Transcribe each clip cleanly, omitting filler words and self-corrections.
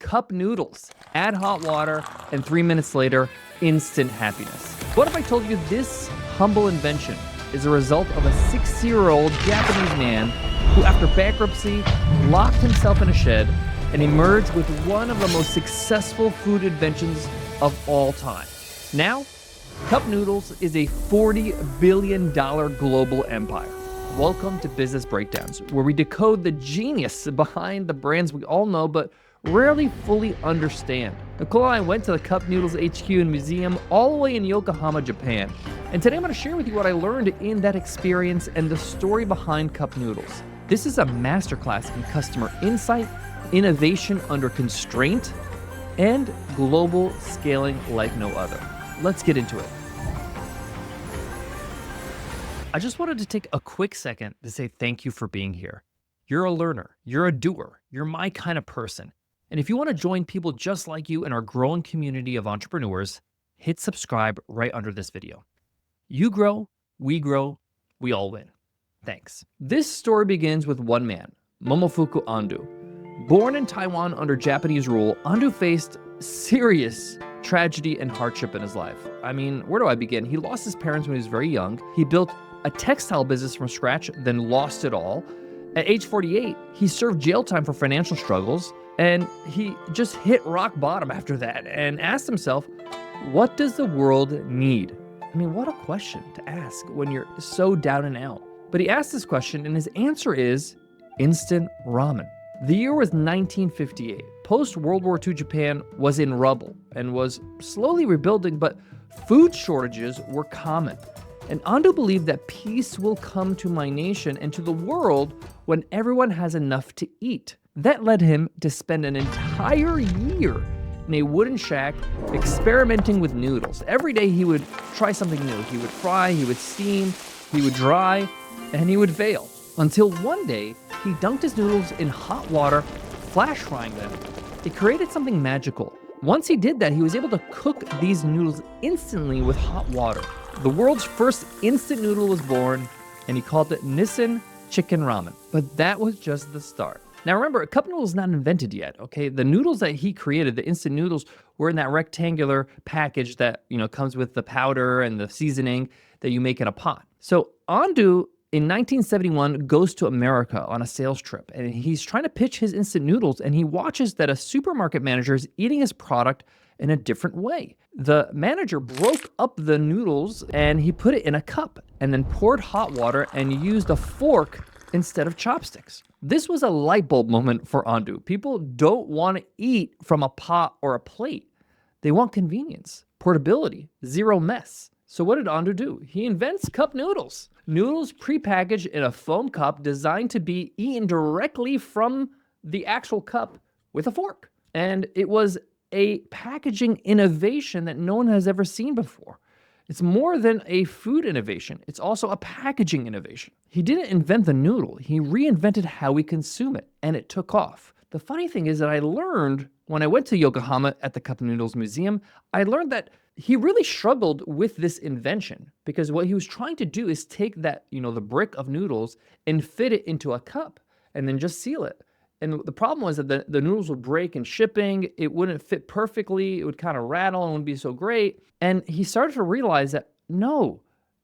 Cup Noodles. Add hot water, and 3 minutes later, instant happiness. What if I told you this humble invention is a result of a 60-year-old Japanese man who, after bankruptcy, locked himself in a shed and emerged with one of the most successful food inventions of all time. Now, Cup Noodles is a $40 billion global empire. Welcome to Business Breakdowns, where we decode the genius behind the brands we all know but rarely fully understand. Nicole and I went to the Cup Noodles HQ and museum all the way in Yokohama, Japan. And today I'm going to share with you what I learned in that experience and the story behind Cup Noodles. This is a masterclass in customer insight, innovation under constraint, and global scaling like no other. Let's get into it. I just wanted to take a quick second to say thank you for being here. You're a learner, you're a doer, you're my kind of person. And if you want to join people just like you in our growing community of entrepreneurs, hit subscribe right under this video. You grow, we all win. Thanks. This story begins with one man, Momofuku Ando. Born in Taiwan under Japanese rule, Ando faced serious tragedy and hardship in his life. I mean, where do I begin? He lost his parents when he was very young. He built a textile business from scratch, then lost it all. At age 48, he served jail time for financial struggles, and he just hit rock bottom after that and asked himself, what does the world need? I mean, what a question to ask when you're so down and out. But he asked this question, and his answer is instant ramen. The year was 1958. Post-World War II Japan was in rubble and was slowly rebuilding, but food shortages were common. And Ando believed that peace will come to my nation and to the world when everyone has enough to eat. That led him to spend an entire year in a wooden shack experimenting with noodles. Every day he would try something new. He would fry, he would steam, he would dry, and he would fail. Until one day, he dunked his noodles in hot water, flash frying them. It created something magical. Once he did that, he was able to cook these noodles instantly with hot water. The world's first instant noodle was born, and he called it Nissin Chicken Ramen. But that was just the start. Now remember, Cup Noodles is not invented yet, okay? The noodles that he created, the instant noodles, were in that rectangular package that, comes with the powder and the seasoning that you make in a pot. So Ando, in 1971, goes to America on a sales trip, and he's trying to pitch his instant noodles, and he watches that a supermarket manager is eating his product in a different way. The manager broke up the noodles, and he put it in a cup, and then poured hot water and used a fork instead of chopsticks. This was a light bulb moment for Ando. People don't want to eat from a pot or a plate. They want convenience, portability, zero mess. So what did Ando do? He invents Cup Noodles. Noodles prepackaged in a foam cup designed to be eaten directly from the actual cup with a fork. And it was a packaging innovation that no one has ever seen before. It's more than a food innovation. It's also a packaging innovation. He didn't invent the noodle. He reinvented how we consume it, and it took off. The funny thing is that I learned when I went to Yokohama at the Cup Noodles Museum, I learned that he really struggled with this invention because what he was trying to do is take that, the brick of noodles and fit it into a cup and then just seal it. And the problem was that the noodles would break in shipping. It wouldn't fit perfectly. It would kind of rattle and wouldn't be so great. And he started to realize that, no,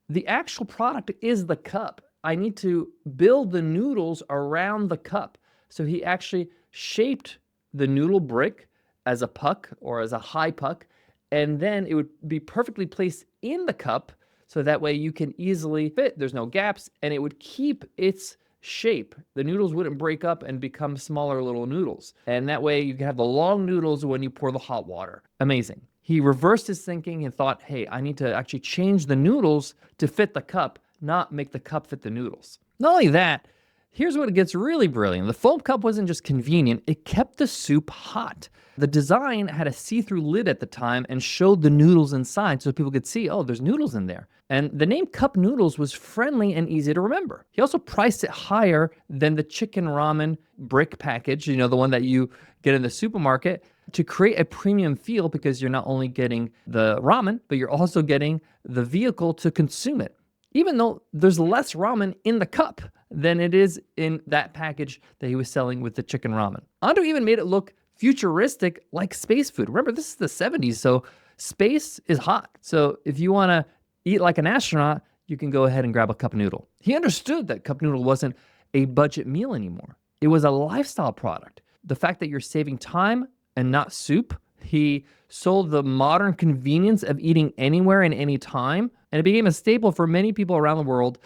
the actual product is the cup. I need to build the noodles around the cup. So he actually shaped the noodle brick as a puck or as a high puck. And then it would be perfectly placed in the cup. So that way you can easily fit. There's no gaps. And it would keep its shape. The noodles wouldn't break up and become smaller little noodles. And that way you can have the long noodles when you pour the hot water. Amazing. He reversed his thinking and thought, hey, I need to actually change the noodles to fit the cup, not make the cup fit the noodles. Not only that, here's what gets really brilliant. The foam cup wasn't just convenient, it kept the soup hot. The design had a see-through lid at the time and showed the noodles inside so people could see, oh, there's noodles in there. And the name Cup Noodles was friendly and easy to remember. He also priced it higher than the chicken ramen brick package, the one that you get in the supermarket, to create a premium feel because you're not only getting the ramen, but you're also getting the vehicle to consume it. Even though there's less ramen in the cup than it is in that package that he was selling with the chicken ramen. Ando even made it look futuristic like space food. Remember, this is the 70s, so space is hot. So if you want to eat like an astronaut, you can go ahead and grab a cup noodle. He understood that cup noodle wasn't a budget meal anymore. It was a lifestyle product. The fact that you're saving time and not soup, he sold the modern convenience of eating anywhere and any time, and it became a staple for many people around the world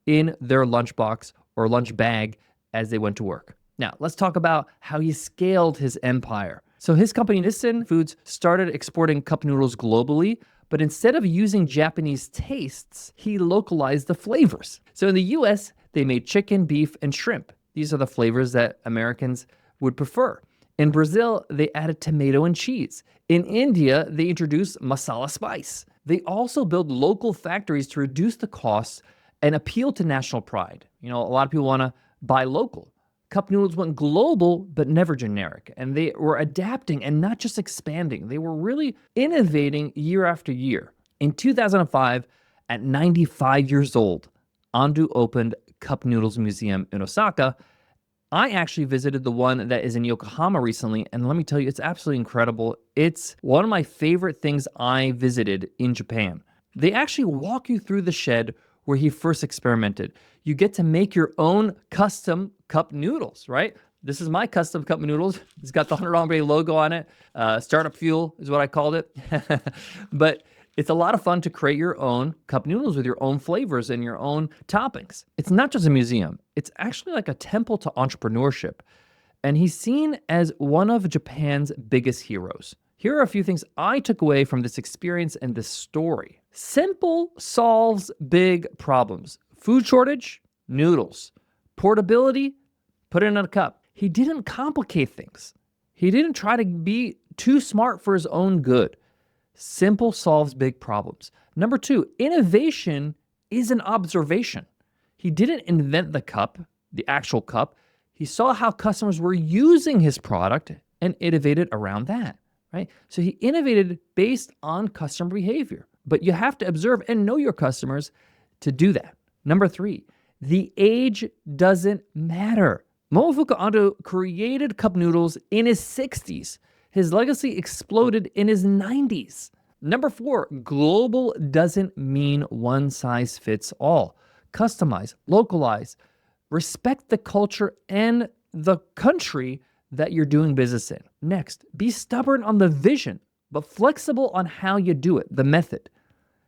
in their lunchbox or lunch bag as they went to work. Now, let's talk about how he scaled his empire. So his company, Nissin Foods, started exporting cup noodles globally, but instead of using Japanese tastes, he localized the flavors. So in the US, they made chicken, beef, and shrimp. These are the flavors that Americans would prefer. In Brazil, they added tomato and cheese. In India, they introduced masala spice. They also built local factories to reduce the costs and appeal to national pride. You know, a lot of people want to buy local. Cup noodles went global, but never generic. And they were adapting and not just expanding. They were really innovating year after year. In 2005, at 95 years old, Ando opened Cup Noodles Museum in Osaka. I actually visited the one that is in Yokohama recently, and let me tell you, it's absolutely incredible. It's one of my favorite things I visited in Japan. They actually walk you through the shed where he first experimented. You get to make your own custom cup noodles, right? This is my custom cup noodles. It's got the 100 Ombre logo on it. Startup fuel is what I called it. But it's a lot of fun to create your own cup noodles with your own flavors and your own toppings. It's not just a museum. It's actually like a temple to entrepreneurship. And he's seen as one of Japan's biggest heroes. Here are a few things I took away from this experience and this story. Simple solves big problems. Food shortage, noodles. Portability, put it in a cup. He didn't complicate things. He didn't try to be too smart for his own good. Simple solves big problems. Number two, innovation is an observation. He didn't invent the cup, the actual cup. He saw how customers were using his product and innovated around that, right? So he innovated based on customer behavior. But you have to observe and know your customers to do that. Number three, the age doesn't matter. Momofuku Ando created cup noodles in his 60s. His legacy exploded in his 90s. Number four, global doesn't mean one size fits all. Customize, localize, respect the culture and the country that you're doing business in. Next, be stubborn on the vision, but flexible on how you do it, the method.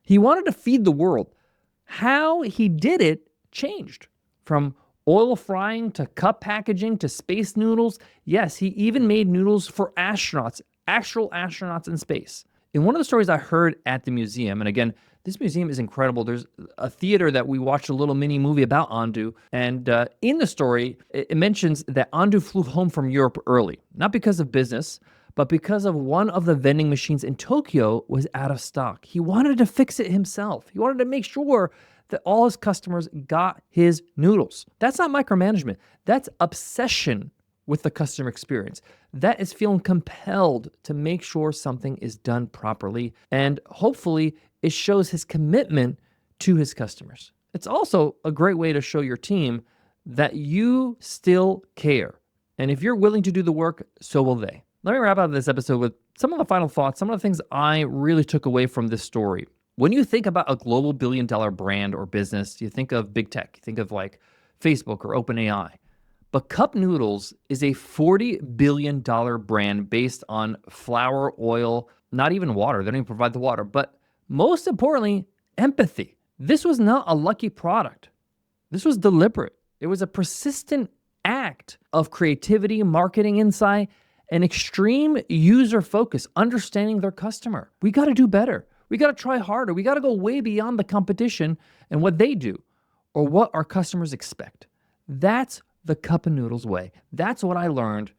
He wanted to feed the world. How he did it changed from oil frying to cup packaging to space noodles. Yes, he even made noodles for astronauts, actual astronauts in space. In one of the stories I heard at the museum, and again, this museum is incredible. There's a theater that we watched a little mini movie about Ando, and in the story, it mentions that Ando flew home from Europe early, not because of business, but because of one of the vending machines in Tokyo was out of stock. He wanted to fix it himself. He wanted to make sure that all his customers got his noodles. That's not micromanagement. That's obsession with the customer experience. That is feeling compelled to make sure something is done properly. And hopefully it shows his commitment to his customers. It's also a great way to show your team that you still care. And if you're willing to do the work, so will they. Let me wrap up this episode with some of the final thoughts, some of the things I really took away from this story. When you think about a global billion-dollar brand or business, you think of big tech, you think of like Facebook or OpenAI. But Cup Noodles is a $40 billion brand based on flour, oil, not even water. They don't even provide the water. But most importantly, empathy. This was not a lucky product. This was deliberate. It was a persistent act of creativity, marketing insight, and extreme user focus, understanding their customer. We got to do better. We got to try harder. We got to go way beyond the competition and what they do or what our customers expect. That's the Cup of Noodles way. That's what I learned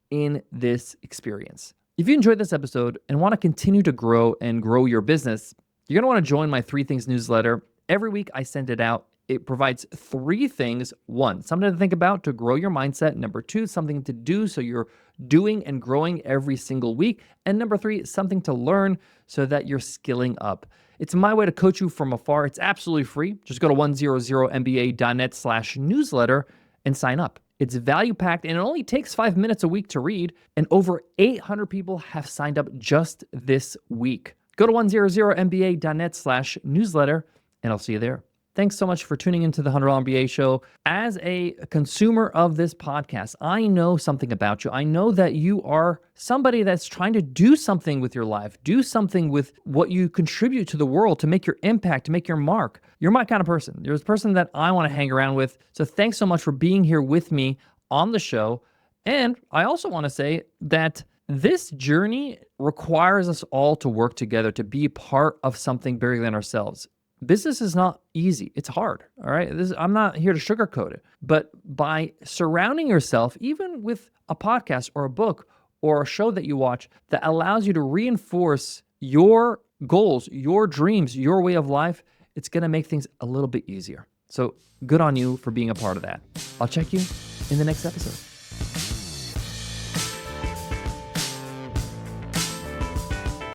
in this experience. If you enjoyed this episode and want to continue to grow and grow your business, you're going to want to join my 3 Things newsletter. Every week I send it out. It provides 3 things. 1, something to think about to grow your mindset. Number 2, something to do so you're doing and growing every single week. And number 3, something to learn so that you're skilling up. It's my way to coach you from afar. It's absolutely free. Just go to 100mba.net/newsletter and sign up. It's value packed and it only takes 5 minutes a week to read. And over 800 people have signed up just this week. Go to 100mba.net/newsletter and I'll see you there. Thanks so much for tuning into the $100 MBA show. As a consumer of this podcast, I know something about you. I know that you are somebody that's trying to do something with your life, do something with what you contribute to the world to make your impact, to make your mark. You're my kind of person. You're the person that I want to hang around with. So thanks so much for being here with me on the show. And I also want to say that this journey requires us all to work together to be part of something bigger than ourselves. Business is not easy. It's hard. All right. I'm not here to sugarcoat it. But by surrounding yourself, even with a podcast or a book or a show that you watch that allows you to reinforce your goals, your dreams, your way of life, it's going to make things a little bit easier. So good on you for being a part of that. I'll check you in the next episode.